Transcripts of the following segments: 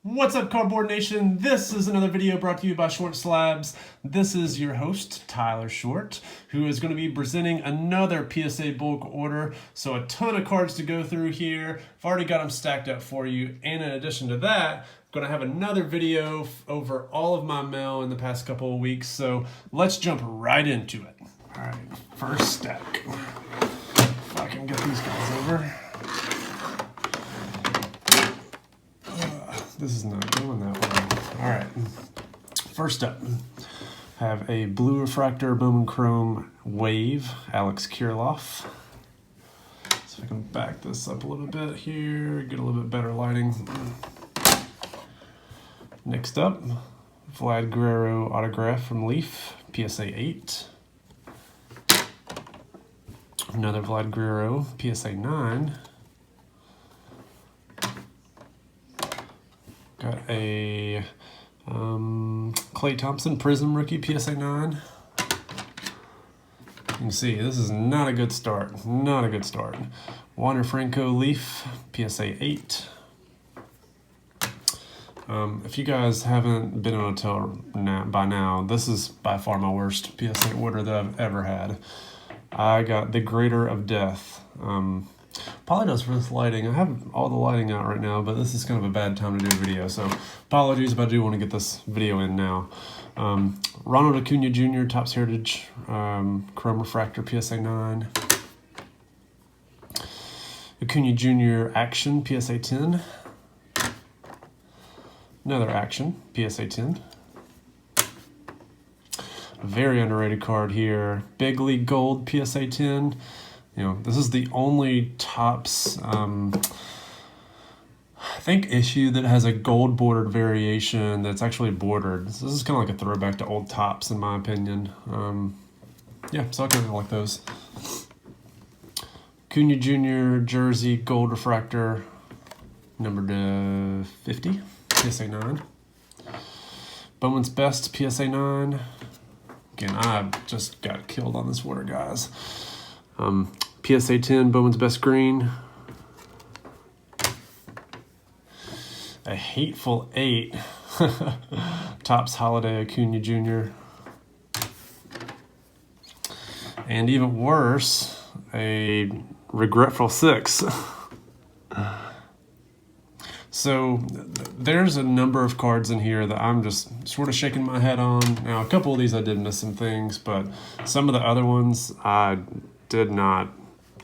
What's up, Cardboard Nation? This is another video brought to you by Short Slabs. This is your host, Tyler Short, who is going to be presenting another PSA bulk order. So a ton of cards to go through here. I've already got them stacked up for you. And in addition to that, I'm going to have another video over all of my mail in the past couple of weeks. So let's jump right into it. All right, first stack. If I can get these guys over. This is not going that way. All right, first up, have a blue refractor Bowman Chrome Wave, Alex Kirilloff. So if I can back this up a little bit here, get a little bit better lighting. Next up, Vlad Guerrero autograph from Leaf, PSA 8. Another Vlad Guerrero, PSA 9. Got a Klay Thompson Prism rookie PSA 9. You can see this is not a good start. Not a good start. Wander Franco Leaf PSA 8. If you guys haven't been able to tell by now, this is by far my worst PSA order that I've ever had. I got the Greater of Death. Apologize for this lighting. I have all the lighting out right now, but this is kind of a bad time to do a video, so apologies if I do want to get this video in now. Ronald Acuna Jr. Topps Heritage Chrome Refractor PSA 9. Acuna Jr. Action PSA 10. Another Action PSA 10. A very underrated card here. Big League Gold PSA 10. You know, this is the only Topps, I think, issue that has a gold bordered variation that's actually bordered. So this is kind of like a throwback to old Topps, in my opinion. Yeah, so I kind of like those. Cunha Jr. Jersey Gold Refractor, number 50, PSA 9. Bowman's Best, PSA 9. Again, I just got killed on this order, guys. PSA 10, Bowman's Best Green. A Hateful 8, Topps Holiday Acuna Jr. And even worse, a Regretful 6. So there's a number of cards in here that I'm just sort of shaking my head on. Now, a couple of these I did miss some things, but some of the other ones I did not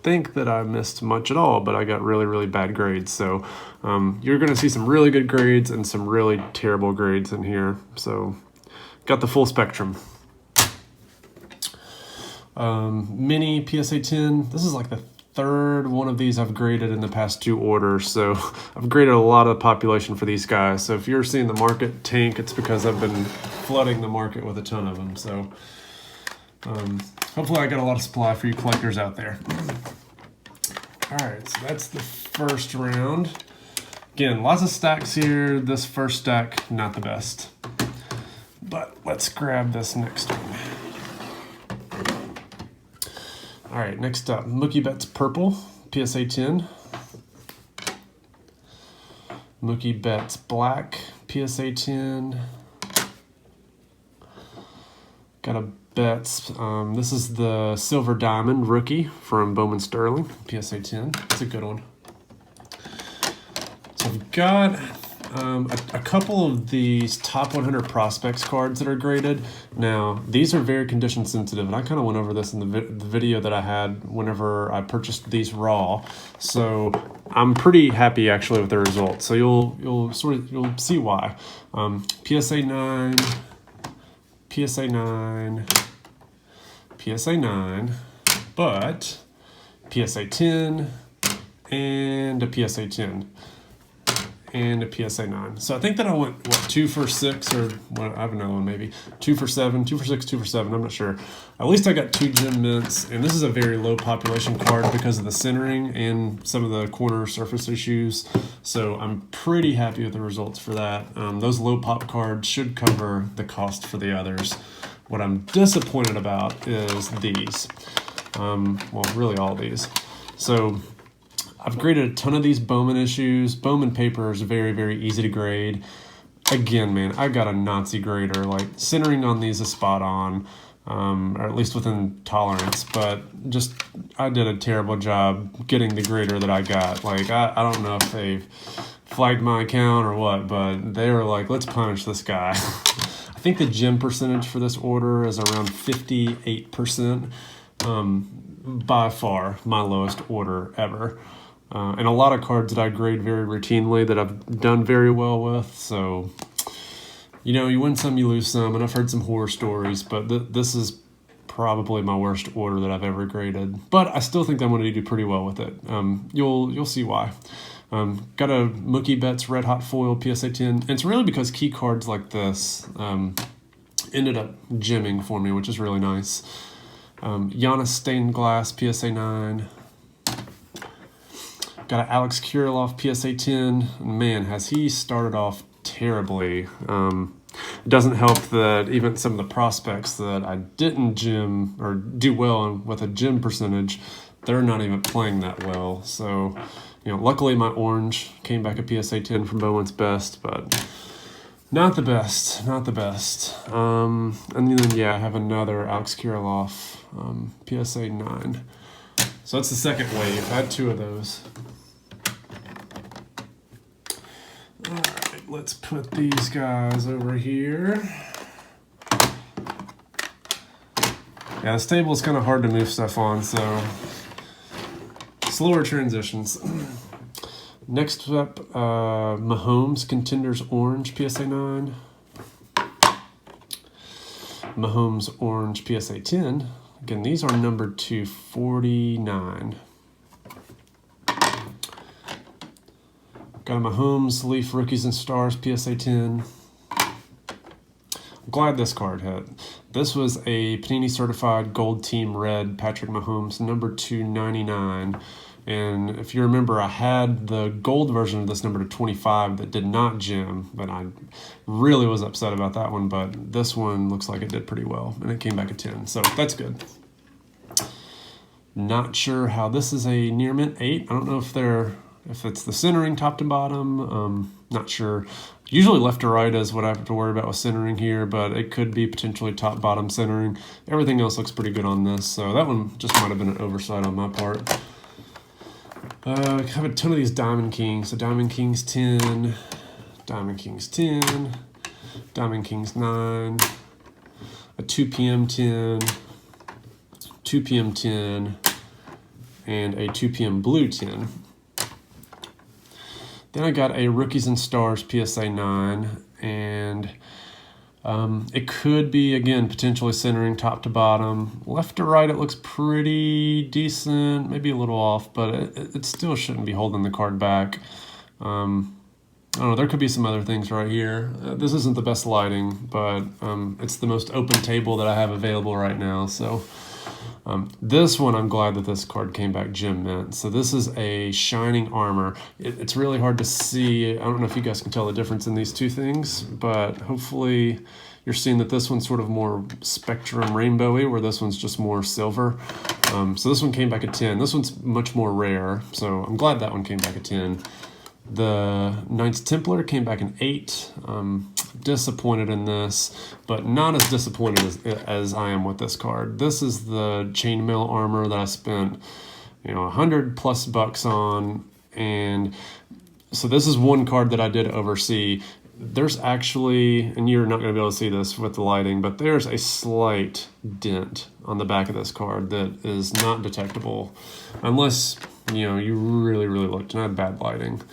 think that I missed much at all, but I got really, really bad grades. So you're going to see some really good grades and some really terrible grades in here. So got the full spectrum. Mini PSA 10. This is like the third one of these I've graded in the past 2 orders. So I've graded a lot of the population for these guys. So if you're seeing the market tank, it's because I've been flooding the market with a ton of them. So hopefully I got a lot of supply for you collectors out there. All right, so that's the first round. Again, lots of stacks here. This first stack, not the best. But let's grab this next one. All right, next up, Mookie Betts Purple, PSA 10. Mookie Betts Black, PSA 10. Got a Betts. This is the Silver Diamond rookie from Bowman Sterling, PSA 10. It's a good one. So I've got a couple of these top 100 prospects cards that are graded. Now, these are very condition sensitive, and I kind of went over this in the video that I had whenever I purchased these raw. So I'm pretty happy actually with the results. So you'll see why. PSA 9. PSA 9, PSA 9, but PSA 10, and a PSA 10, and a PSA 9. So I think that I went, 2 for 6, or I have another one maybe. 2 for 7, 2 for 6, 2 for 7, I'm not sure. At least I got 2 gem mints, and this is a very low population card because of the centering and some of the corner surface issues. So I'm pretty happy with the results for that. Those low pop cards should cover the cost for the others. What I'm disappointed about is these. Well, really all these. So I've graded a ton of these Bowman issues. Bowman paper is very, very easy to grade. Again, man, I got a Nazi grader. Like, centering on these is spot on, or at least within tolerance. But just, I did a terrible job getting the grader that I got. Like, I don't know if they flagged my account or what, but they were like, let's punish this guy. I think the gem percentage for this order is around 58%. By far my lowest order ever. And a lot of cards that I grade very routinely that I've done very well with. So, you know, you win some, you lose some. And I've heard some horror stories, but this is probably my worst order that I've ever graded. But I still think I'm going to do pretty well with it. You'll see why. Got a Mookie Betts Red Hot Foil PSA 10. And it's really because key cards like this ended up gemming for me, which is really nice. Giannis Stained Glass PSA 9. Got an Alex Kirilloff PSA 10. Man, has he started off terribly. It doesn't help that even some of the prospects that I didn't gem or do well on with a gem percentage, they're not even playing that well. So, you know, luckily my orange came back a PSA 10 from Bowman's Best, but not the best, not the best. And then, yeah, I have another Alex Kirilloff PSA 9. So that's the second wave. I had two of those. All right, let's put these guys over here. Yeah, this table is kind of hard to move stuff on, so slower transitions. Next up, Mahomes Contenders Orange PSA 9. Mahomes Orange PSA 10. Again, these are numbered to 49. Got a Mahomes Leaf Rookies and Stars PSA 10. I'm glad this card hit. This was a Panini Certified Gold Team Red Patrick Mahomes, number 299. And if you remember, I had the gold version of this number to 25 that did not gem, but I really was upset about that one. But this one looks like it did pretty well, and it came back at 10, so that's good. Not sure how this is a near mint 8. I don't know if it's the centering top to bottom. Not sure. Usually left to right is what I have to worry about with centering here, but it could be potentially top bottom centering. Everything else looks pretty good on this, so that one just might have been an oversight on my part. I have a ton of these Diamond Kings. So Diamond Kings 10, Diamond Kings 10, Diamond Kings 9, a 2 p.m. 10, 2 p.m. 10, and a 2 p.m. blue 10. Then I got a Rookies and Stars PSA 9, and it could be, again, potentially centering top to bottom. Left to right, it looks pretty decent, maybe a little off, but it still shouldn't be holding the card back. I don't know, there could be some other things right here. This isn't the best lighting, but it's the most open table that I have available right now, so... this one, I'm glad that this card came back gem mint. So this is a Shining Armor. It's really hard to see. I don't know if you guys can tell the difference in these two things, but hopefully you're seeing that this one's sort of more spectrum rainbowy, where this one's just more silver. So this one came back at 10. This one's much more rare, so I'm glad that one came back at 10. The Knights Templar came back in 8. Disappointed in this, but not as disappointed as I am with this card. This is the chainmail armor that I spent, $100+ on, and so this is one card that I did oversee. There's actually, and you're not going to be able to see this with the lighting, but there's a slight dent on the back of this card that is not detectable unless, you really, really looked and had bad lighting.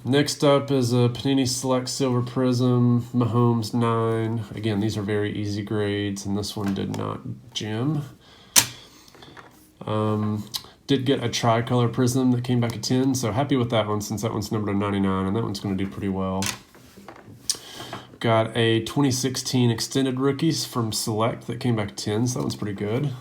Next up is a Panini Select Silver Prism, Mahomes 9. Again, these are very easy grades, and this one did not gem. Did get a tricolor prism that came back at 10, so happy with that one since that one's numbered to 99, and that one's going to do pretty well. Got a 2016 Extended Rookies from Select that came back at 10, so that one's pretty good.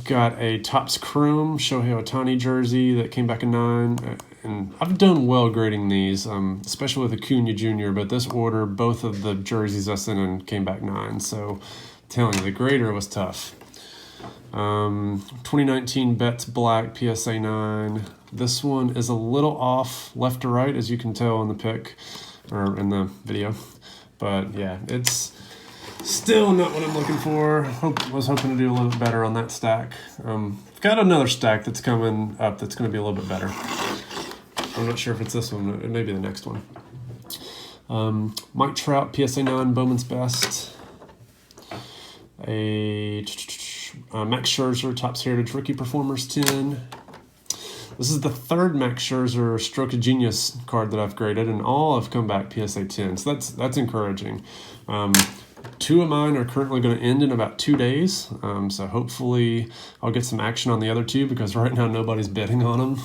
Got a Topps Chrome Shohei Ohtani jersey that came back at 9. And I've done well grading these, especially with Acuna Jr., but this order, both of the jerseys I sent in came back 9. So, telling you, the grader was tough. 2019 Betts Black PSA 9. This one is a little off left to right, as you can tell in the pic or in the video. But yeah, it's still not what I'm looking for. Was hoping to do a little bit better on that stack. Got another stack that's coming up that's going to be a little bit better. I'm not sure if it's this one. It may be the next one. Mike Trout PSA 9 Bowman's Best. A Max Scherzer Topps Heritage Rookie Performers 10. This is the third Max Scherzer Stroke of Genius card that I've graded, and all have come back PSA 10. So that's encouraging. Two of mine are currently going to end in about 2 days. So hopefully I'll get some action on the other two, because right now nobody's bidding on them.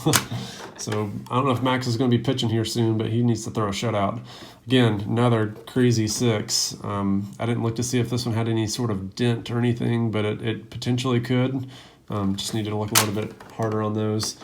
So I don't know if Max is going to be pitching here soon, but he needs to throw a shutout. Again, another crazy 6. I didn't look to see if this one had any sort of dent or anything, but it potentially could. Just needed to look a little bit harder on those.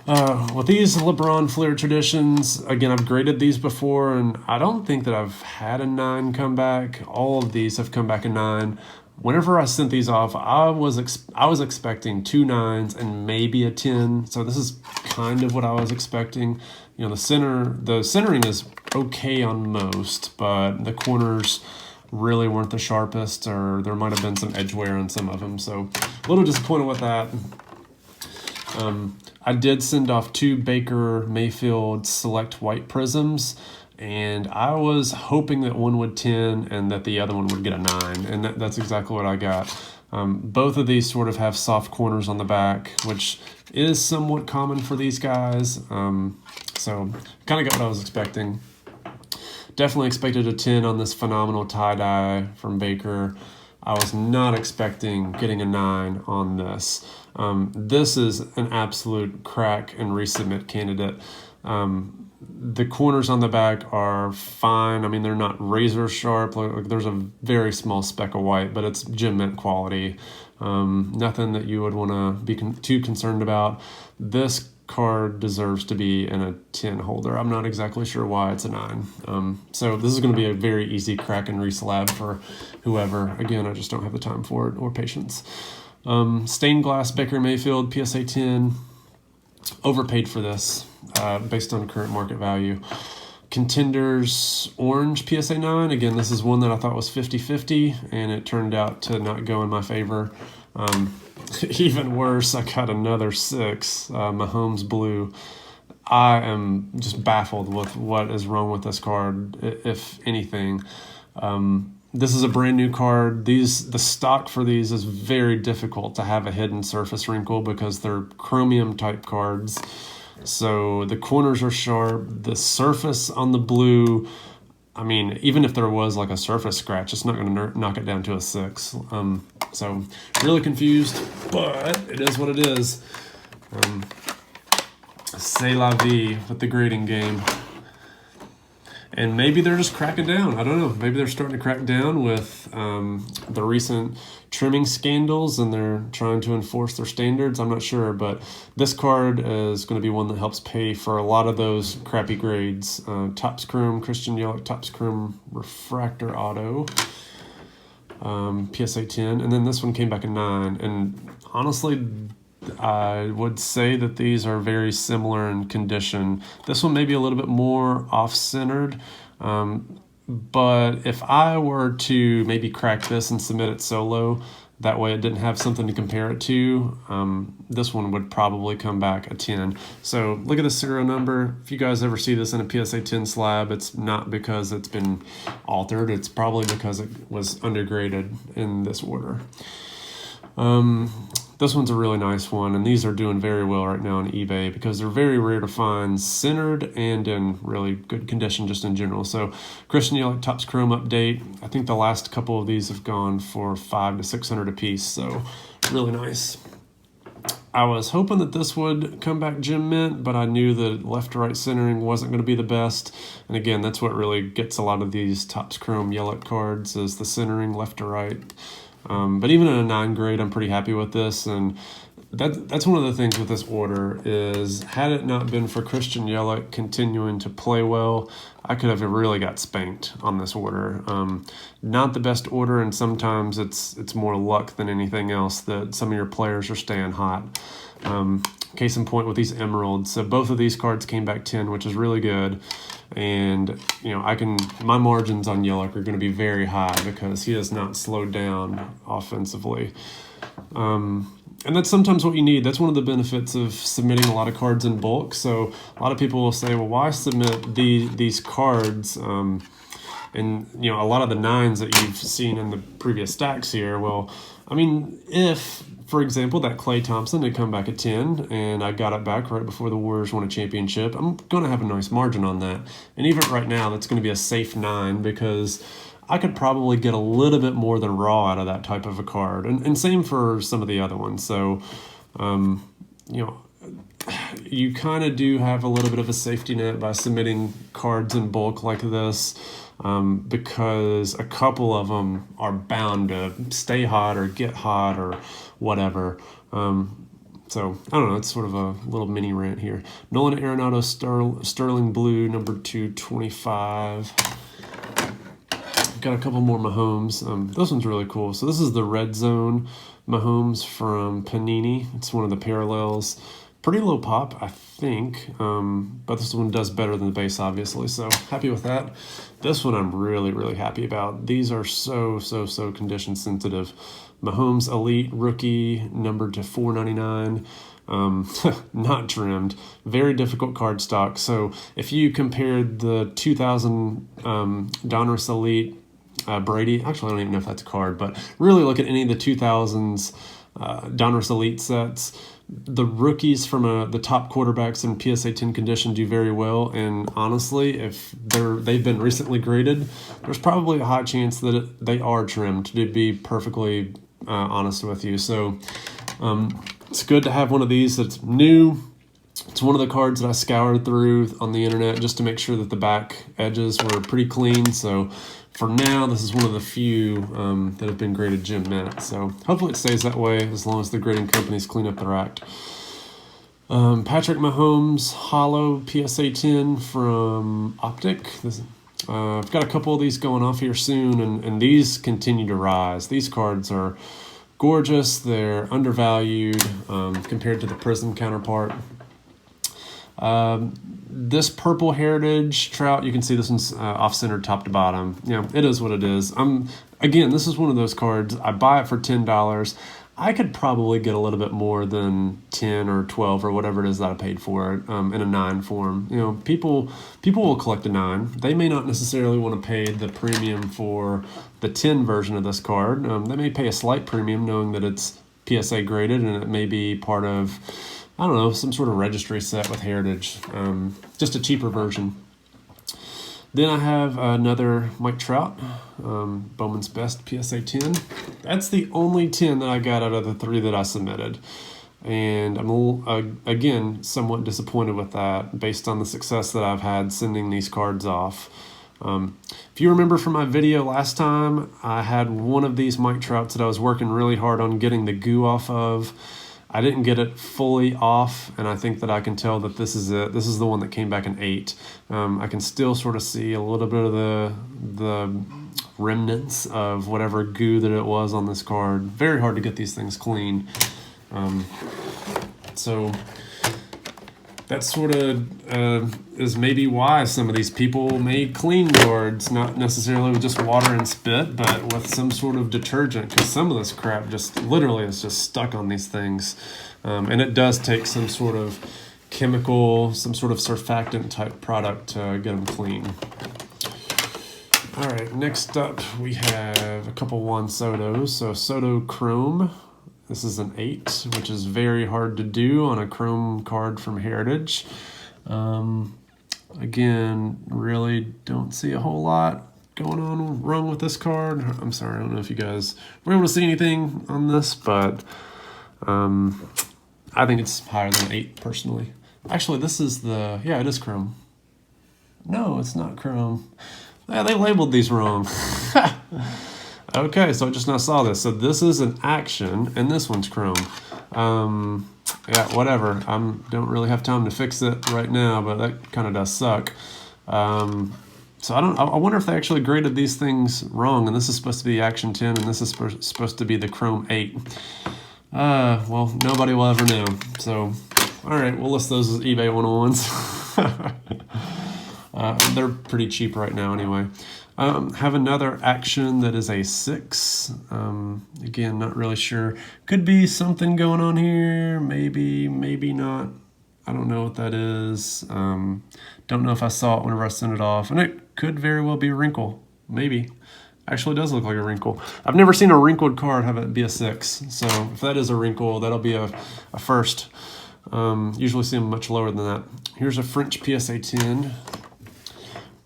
With these LeBron Flair Traditions, again, I've graded these before, and I don't think that I've had a 9 come back. All of these have come back a 9. Whenever I sent these off, I was expecting 2 9s and maybe a 10. So this is kind of what I was expecting. You know, the centering is okay on most, but the corners really weren't the sharpest, or there might have been some edge wear on some of them. So a little disappointed with that. I did send off 2 Baker Mayfield Select White Prisms, and I was hoping that one would 10 and that the other one would get a 9, and that's exactly what I got. Both of these sort of have soft corners on the back, which is somewhat common for these guys. So kind of got what I was expecting. Definitely expected a 10 on this phenomenal tie-dye from Baker. I was not expecting getting a 9 on this. This is an absolute crack and resubmit candidate. The corners on the back are fine. I mean, they're not razor sharp. Like, there's a very small speck of white, but it's gem mint quality. Nothing that you would want to be too concerned about. This card deserves to be in a 10 holder. I'm not exactly sure why it's a 9. So this is going to be a very easy crack and reslab for whoever. Again, I just don't have the time for it or patience. Stained glass Baker Mayfield PSA 10. Overpaid for this based on current market value. Contenders Orange PSA 9. Again, this is one that I thought was 50-50, and it turned out to not go in my favor. Even worse, I got another 6, Mahomes Blue. I am just baffled with what is wrong with this card, if anything. This is a brand new card. The stock for these is very difficult to have a hidden surface wrinkle because they're chromium type cards. So the corners are sharp. The surface on the blue, I mean, even if there was like a surface scratch, it's not going to knock it down to a 6. So really confused, but it is what it is. C'est la vie with the grading game. And maybe they're just cracking down. I don't know. Maybe they're starting to crack down with the recent trimming scandals, and they're trying to enforce their standards. I'm not sure, but this card is going to be one that helps pay for a lot of those crappy grades. Topps Chrome, Christian Yelich, Topps Chrome Refractor Auto, PSA 10. And then this one came back a 9. And honestly, I would say that these are very similar in condition. This one may be a little bit more off-centered, but if I were to maybe crack this and submit it solo, that way it didn't have something to compare it to, this one would probably come back a 10. So look at the serial number. If you guys ever see this in a PSA 10 slab, it's not because it's been altered. It's probably because it was undergraded in this order. This one's a really nice one, and these are doing very well right now on eBay because they're very rare to find centered and in really good condition just in general. So Christian Yelich Topps Chrome update. I think the last couple of these have gone for $500 to $600 a piece, so really nice. I was hoping that this would come back gem mint, but I knew that left to right centering wasn't going to be the best. And again, that's what really gets a lot of these Topps Chrome Yelich cards is the centering left to right. But even in a 9 grade, I'm pretty happy with this. And that's one of the things with this order is, had it not been for Christian Yelich continuing to play well, I could have really got spanked on this order. Not the best order, and sometimes it's more luck than anything else that some of your players are staying hot. Case in point with these Emeralds. So both of these cards came back 10, which is really good. And, you know, my margins on Yelich are going to be very high because he has not slowed down offensively. And that's sometimes what you need. That's one of the benefits of submitting a lot of cards in bulk. So a lot of people will say, well, why submit these cards? And, you know, a lot of the 9s that you've seen in the previous stacks here, well, I mean, if, for example, that Klay Thompson had come back at 10 and I got it back right before the Warriors won a championship, I'm going to have a nice margin on that. And even right now, that's going to be a safe 9 because I could probably get a little bit more than raw out of that type of a card. And same for some of the other ones. So, you know, you kind of do have a little bit of a safety net by submitting cards in bulk like this, because a couple of them are bound to stay hot or get hot or whatever. So, I don't know, it's sort of a little mini rant here. Nolan Arenado Sterling Blue, number 225. Got a couple more Mahomes. This one's really cool. So this is the Red Zone Mahomes from Panini. It's one of the parallels. Pretty low pop, I think, but this one does better than the base, obviously, so happy with that. This one I'm really, really happy about. These are so condition sensitive. Mahomes Elite Rookie, numbered to 499. Not trimmed. Very difficult card stock. So if you compared the 2000 Donruss Elite Brady, actually I don't even know if that's a card, but really look at any of the 2000s Donruss Elite sets. The rookies from the top quarterbacks in PSA 10 condition do very well, and honestly, if they've been recently graded, there's probably a high chance that they are trimmed, to be perfectly honest with you. So it's good to have one of these that's new. It's one of the cards that I scoured through on the internet just to make sure that the back edges were pretty clean. So for now, this is one of the few that have been graded Gem Mint. So hopefully it stays that way as long as the grading companies clean up their act. Patrick Mahomes Hollow PSA 10 from Optic. I've got a couple of these going off here soon, and these continue to rise. These cards are gorgeous. They're undervalued compared to the Prism counterpart. This Purple Heritage Trout, you can see this one's off-center top to bottom. You know, it is what it is. Again, this is one of those cards. I buy it for $10. I could probably get a little bit more than 10 or 12 or whatever it is that I paid for it in a 9 form. You know, people will collect a 9. They may not necessarily want to pay the premium for the 10 version of this card. They may pay a slight premium knowing that it's PSA graded and it may be part of, I don't know, some sort of registry set with Heritage, just a cheaper version. Then I have another Mike Trout, Bowman's Best PSA 10. That's the only 10 that I got out of the 3 that I submitted. And I'm, again, somewhat disappointed with that based on the success that I've had sending these cards off. If you remember from my video last time, I had one of these Mike Trouts that I was working really hard on getting the goo off of. I didn't get it fully off, and I think that I can tell that this is it. This is the one that came back in 8. I can still sort of see a little bit of the remnants of whatever goo that it was on this card. Very hard to get these things clean. So that sort of is maybe why some of these people made clean cards, not necessarily with just water and spit, but with some sort of detergent, because some of this crap just literally is just stuck on these things. And it does take some sort of chemical, some sort of surfactant type product to get them clean. All right, next up we have a couple Juan Sotos. So Soto Chrome. This is an 8, which is very hard to do on a Chrome card from Heritage. Again, really don't see a whole lot going on wrong with this card. I'm sorry, I don't know if you guys were able to see anything on this, but I think it's higher than 8 personally. Actually, this is yeah, it is Chrome. No, it's not Chrome. Yeah, they labeled these wrong. Okay, so I just now saw this. So this is an Action, and this one's Chrome. Yeah, whatever. I don't really have time to fix it right now, but that kind of does suck. So I wonder if they actually graded these things wrong, and this is supposed to be Action 10, and this is supposed to be the Chrome 8. Well, nobody will ever know. So, all right, we'll list those as eBay 101s. They're pretty cheap right now anyway. Have another Action that is a 6. Again, not really sure. Could be something going on here. Maybe, maybe not. I don't know what that is. Don't know if I saw it whenever I sent it off. And it could very well be a wrinkle. Maybe. Actually does look like a wrinkle. I've never seen a wrinkled card have it be a 6. So if that is a wrinkle, that'll be a first. Usually see them much lower than that. Here's a French PSA 10.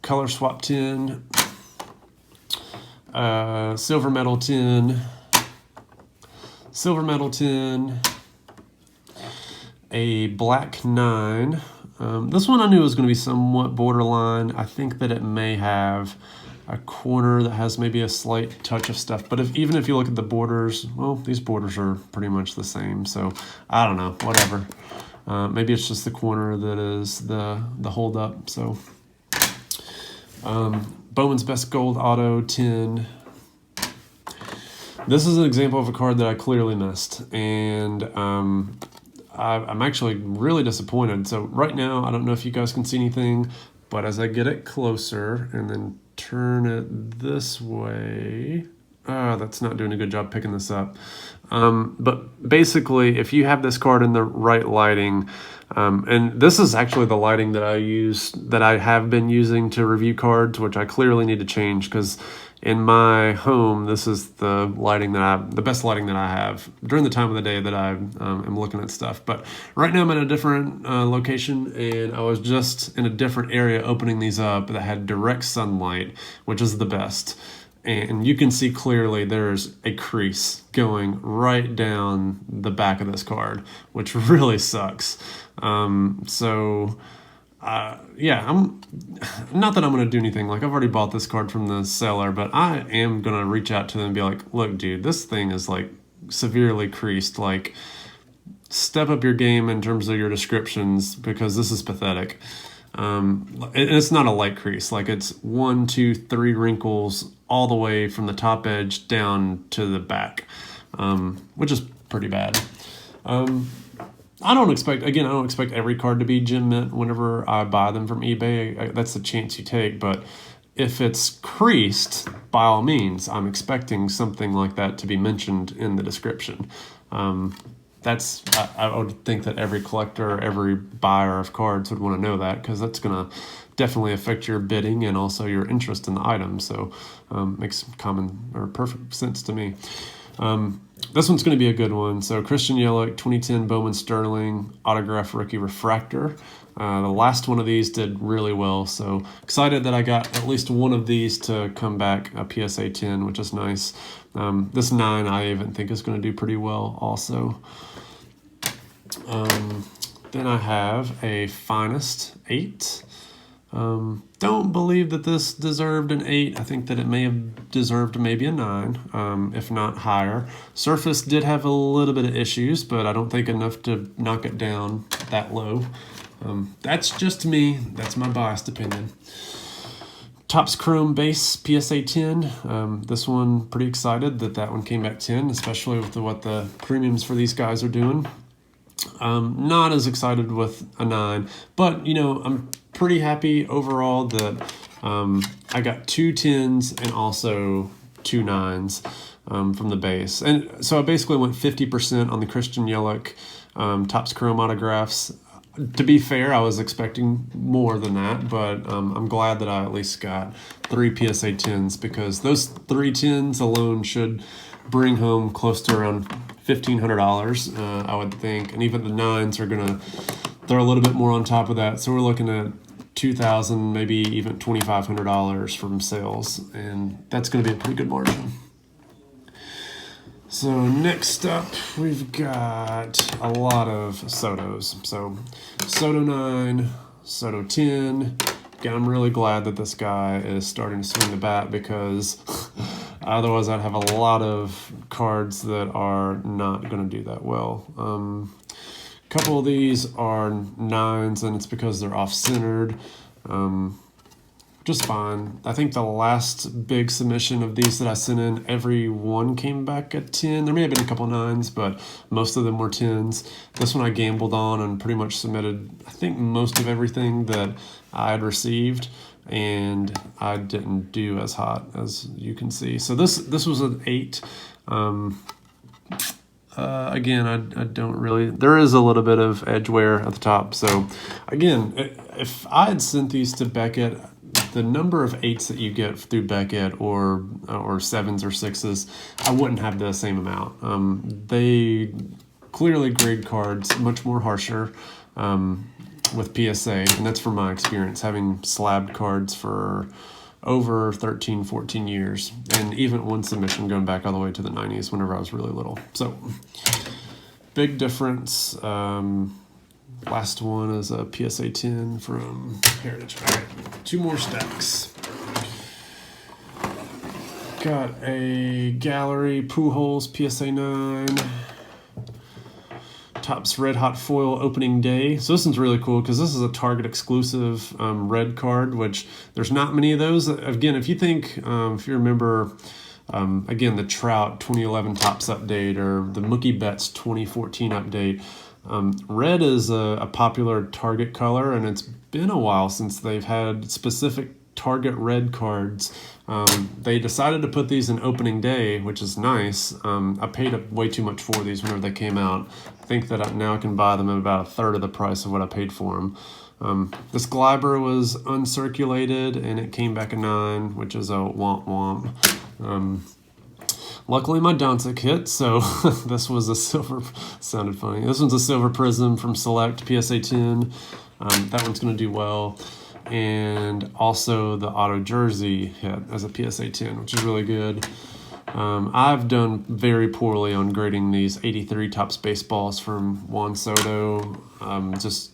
Color swap 10. Silver medal 10. Silver medal 10. A black 9. This one I knew was going to be somewhat borderline. I think that it may have a corner that has maybe a slight touch of stuff. But even if you look at the borders, well, these borders are pretty much the same. So I don't know, whatever. Maybe it's just the corner that is the hold up. So Bowman's Best Gold Auto 10. This is an example of a card that I clearly missed. And I'm actually really disappointed. So right now, I don't know if you guys can see anything, but as I get it closer and then turn it this way, that's not doing a good job picking this up. But basically, if you have this card in the right lighting, and this is actually the lighting that I have been using to review cards, which I clearly need to change because in my home, this is the best lighting that I have during the time of the day that I am looking at stuff. But right now I'm in a different location, and I was just in a different area opening these up that had direct sunlight, which is the best. And you can see clearly there's a crease going right down the back of this card, which really sucks. Yeah, I'm not that I'm going to do anything. Like, I've already bought this card from the seller, but I am going to reach out to them and be like, look, dude, this thing is like severely creased. Like, step up your game in terms of your descriptions because this is pathetic. And it's not a light crease. Like, it's 1, 2, 3 wrinkles all the way from the top edge down to the back, which is pretty bad. I don't expect every card to be gem mint whenever I buy them from eBay. That's the chance you take. But if it's creased, by all means, I'm expecting something like that to be mentioned in the description. I would think that every collector, every buyer of cards would want to know that because that's going to definitely affect your bidding and also your interest in the item. So makes common or perfect sense to me. This one's going to be a good one. So Christian Yelich, 2010 Bowman Sterling Autograph Rookie Refractor. The last one of these did really well. So excited that I got at least one of these to come back, a PSA 10, which is nice. This 9 I even think is going to do pretty well also. Then I have a Finest 8. Don't believe that this deserved an 8. I think that it may have deserved maybe a 9, if not higher. Surface did have a little bit of issues, but I don't think enough to knock it down that low. That's just me. That's my biased opinion. Topps Chrome Base PSA 10. This one, pretty excited that one came back 10, especially with what the premiums for these guys are doing. Not as excited with a 9, but I'm pretty happy overall that I got 2 10s and also 2 9s from the base. And so I basically went 50% on the Christian Yelich Topps Chrome autographs. To be fair, I was expecting more than that, but I'm glad that I at least got 3 PSA 10s because those 3 10s alone should bring home close to around $1,500, I would think. And even the 9s are going to throw a little bit more on top of that. So we're looking at $2,000, maybe even $2,500 from sales. And that's going to be a pretty good margin. So next up, we've got a lot of Sotos. So Soto 9, Soto 10. Again, I'm really glad that this guy is starting to swing the bat because Otherwise, I'd have a lot of cards that are not going to do that well. A couple of these are 9s, and it's because they're off-centered. Just fine. I think the last big submission of these that I sent in, every one came back at 10. There may have been a couple 9s, but most of them were 10s. This one I gambled on and pretty much submitted, I think, most of everything that I had received, and I didn't do as hot as you can see. So this was an 8. Again, I don't really, there is a little bit of edge wear at the top. So again, if I had sent these to Beckett, the number of 8s that you get through Beckett or 7s or 6s, I wouldn't have the same amount. They clearly grade cards much more harsher with PSA, and that's from my experience, having slabbed cards for over 13, 14 years, and even one submission going back all the way to the 90s whenever I was really little. So, big difference. Last one is a PSA 10 from Heritage. All right, 2 more stacks. Got a Gallery Pujols PSA 9. Topps Red Hot Foil opening day. So this one's really cool because this is a Target exclusive red card, which there's not many of those. Again, if you think, if you remember, again, the Trout 2011 Topps update or the Mookie Betts 2014 update, red is a popular Target color, and it's been a while since they've had specific Target red cards. They decided to put these in opening day, which is nice. I paid way too much for these whenever they came out. I think that now I can buy them at about 1/3 of the price of what I paid for them. This Gleiber was uncirculated, and it came back a 9, which is a womp womp. Luckily, my Doncic hit, so this was a silver, sounded funny. This one's a silver prism from Select PSA 10. That one's going to do well. And also the auto jersey hit as a PSA 10, which is really good. I've done very poorly on grading these 83 Topps baseballs from Juan Soto. Just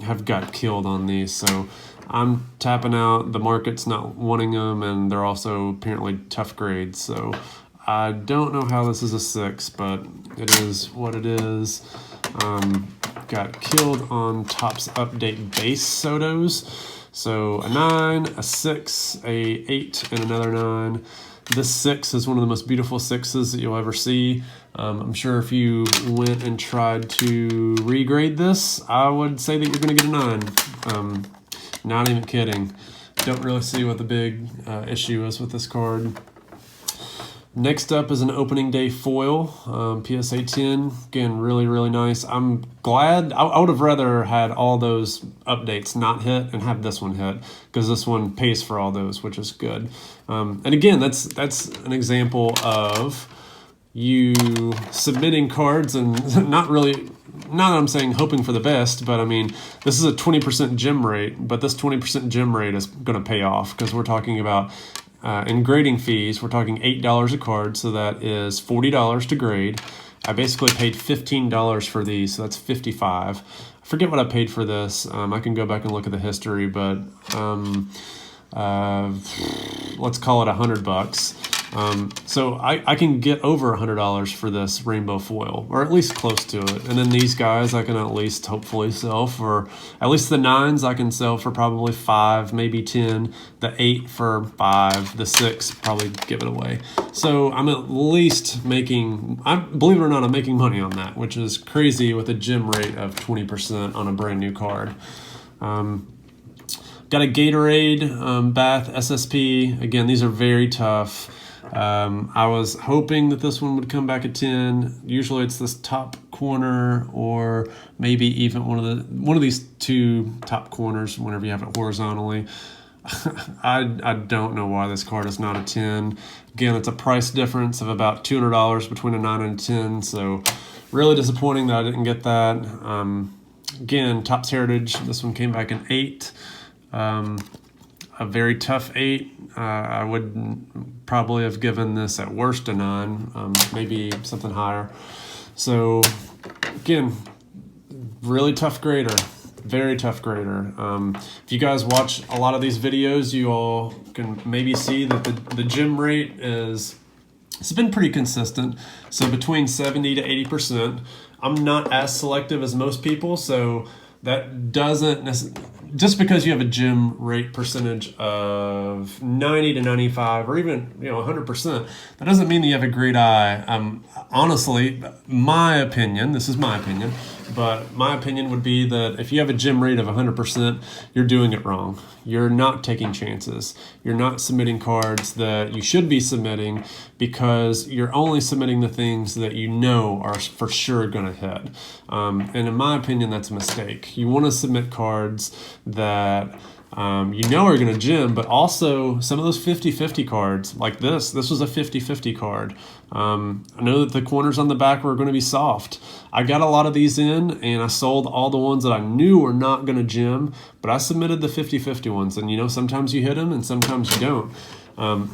have got killed on these, so I'm tapping out. The market's not wanting them, and they're also apparently tough grades, so I don't know how this is a 6, but it is what it is. Got killed on Topps Update base Sotos. So a 9, a 6, a 8, and another 9. This 6 is one of the most beautiful 6s that you'll ever see. I'm sure if you went and tried to regrade this, I would say that you're going to get a 9. Not even kidding. Don't really see what the big issue is with this card. Next up is an opening day foil, PSA 10. Again, really, really nice. I'm glad. I would have rather had all those updates not hit and have this one hit, because this one pays for all those, which is good. And again, that's an example of you submitting cards and not that I'm saying hoping for the best, but I mean, this is a 20% gem rate, but this 20% gem rate is going to pay off, because we're talking about in grading fees, we're talking $8 a card, so that is $40 to grade. I basically paid $15 for these, so that's $55. I forget what I paid for this. I can go back and look at the history, but let's call it $100. So I can get over $100 for this rainbow foil, or at least close to it. And then these guys I can at least hopefully sell for, at least the 9s I can sell for probably 5, maybe 10. The 8 for 5, the 6 probably give it away. So I'm at least making, believe it or not, I'm making money on that, which is crazy with a gem rate of 20% on a brand new card. Got a Gatorade Bath SSP. Again, these are very tough. I was hoping that this one would come back at 10. Usually it's this top corner, or maybe even one of these 2 top corners whenever you have it horizontally. I don't know why this card is not a 10. Again, it's a price difference of about $200 between a 9 and a 10, so really disappointing that I didn't get that. Again, Topps Heritage, this one came back an 8. A very tough 8. I would probably have given this at worst a 9, maybe something higher. So again, really tough grader, very tough grader. If you guys watch a lot of these videos, you all can maybe see that the gem rate is It's been pretty consistent. So between 70 to 80%. I'm not as selective as most people, so that doesn't just because you have a gym rate percentage of 90 to 95 or even 100%, that doesn't mean that you have a great eye. Honestly, my opinion, this is my opinion, but my opinion would be that if you have a gym rate of 100%, you're doing it wrong. You're not taking chances. You're not submitting cards that you should be submitting because you're only submitting the things that you know are for sure going to hit. And in my opinion, that's a mistake. You want to submit cards that you know are going to gym, but also some of those 50-50 cards, like this was a 50-50 card. I know that the corners on the back were going to be soft. I got a lot of these in, and I sold all the ones that I knew were not going to gym, but I submitted the 50-50 ones, and sometimes you hit them and sometimes you don't.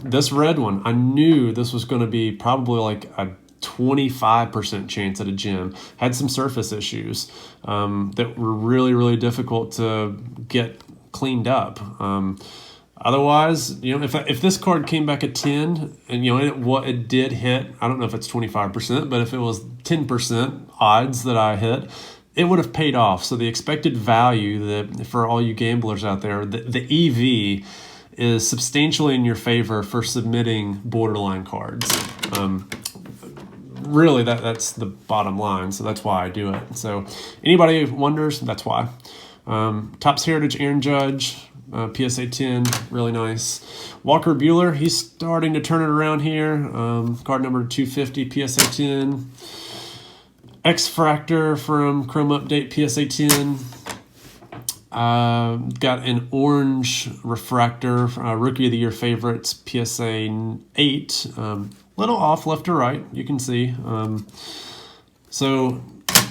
This red one, I knew this was going to be probably like a 25% chance at a gym. Had some surface issues that were really, really difficult to get cleaned up. Otherwise, if this card came back at 10 and it did hit, I don't know if it's 25%, but if it was 10% odds that I hit, it would have paid off. So the expected value that for all you gamblers out there, the EV is substantially in your favor for submitting borderline cards. Really, that's the bottom line. So that's why I do it. So anybody who wonders, that's why. Topps Heritage Aaron Judge, PSA 10, really nice. Walker Buehler, he's starting to turn it around here. Card number 250, PSA 10. X-Fractor from Chrome Update, PSA 10. Got an orange refractor, Rookie of the Year favorites, PSA 8. Little off left to right, you can see. So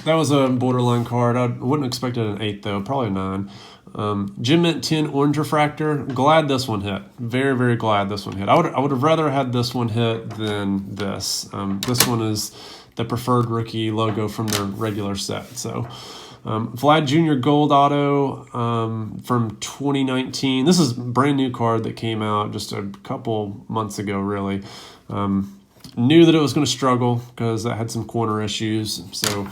that was a borderline card. I wouldn't expect it an 8 though, probably a 9. Gem Mint 10 orange refractor. Glad this one hit. Very, very glad this one hit. I would have rather had this one hit than this. This one is the preferred rookie logo from their regular set. So Vlad Jr. Gold Auto from 2019. This is a brand new card that came out just a couple months ago, really. Knew that it was going to struggle because I had some corner issues, so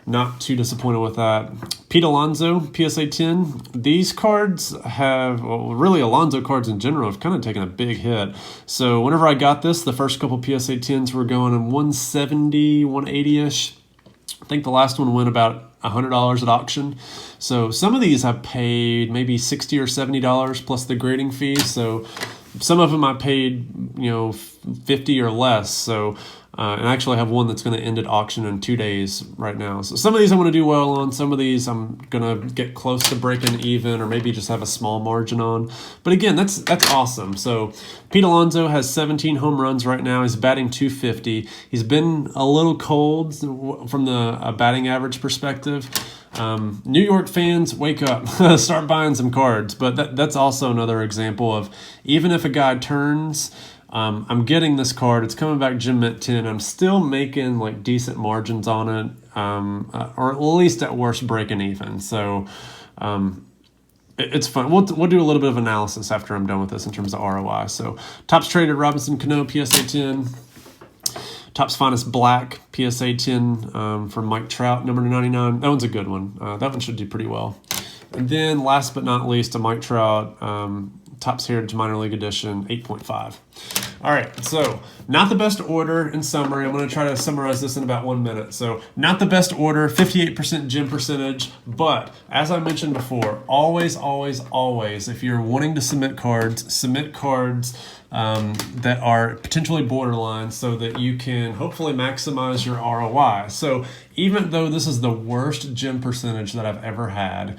not too disappointed with that. Pete Alonso, PSA 10. These cards have, well, really Alonso cards in general have kind of taken a big hit. So whenever I got this, the first couple PSA 10s were going in 170, 180-ish. I think the last one went about $100 at auction. So some of these I paid maybe $60 or $70 plus the grading fees. So some of them I paid, 50 or less. So, and I actually have one that's going to end at auction in 2 days right now. So some of these I'm going to do well on. Some of these I'm going to get close to breaking even or maybe just have a small margin on. But again, that's awesome. So Pete Alonso has 17 home runs right now. He's batting .250. He's been a little cold from the batting average perspective. New York fans, wake up, start buying some cards. But that's also another example of even if a guy turns, I'm getting this card. It's coming back Gem Mint 10. I'm still making like decent margins on it, or at least at worst breaking even. So it's fun. We'll do a little bit of analysis after I'm done with this in terms of ROI. So Topps Traded Robinson Cano, PSA 10. Topps Finest Black, PSA 10 from Mike Trout, number 99. That one's a good one. That one should do pretty well. And then last but not least, a Mike Trout Topps Heritage Minor League Edition, 8.5. All right, so not the best order in summary. I'm going to try to summarize this in about 1 minute. So not the best order, 58% gem percentage, but as I mentioned before, always, always, always, if you're wanting to submit cards that are potentially borderline so that you can hopefully maximize your ROI. So even though this is the worst gem percentage that I've ever had,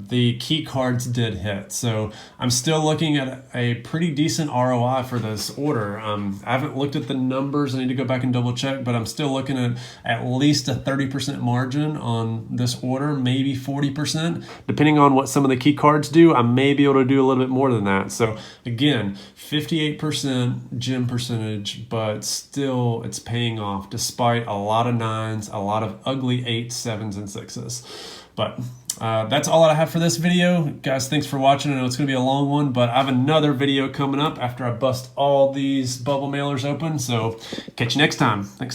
the key cards did hit. So I'm still looking at a pretty decent ROI for this order. I haven't looked at the numbers. I need to go back and double check, but I'm still looking at least a 30% margin on this order, maybe 40%. Depending on what some of the key cards do, I may be able to do a little bit more than that. So again, 58% gem percentage, but still it's paying off despite a lot of 9s, a lot of ugly 8s, 7s, and 6s. But that's all I have for this video. Guys, thanks for watching. I know it's going to be a long one, but I have another video coming up after I bust all these bubble mailers open. So catch you next time. Thanks.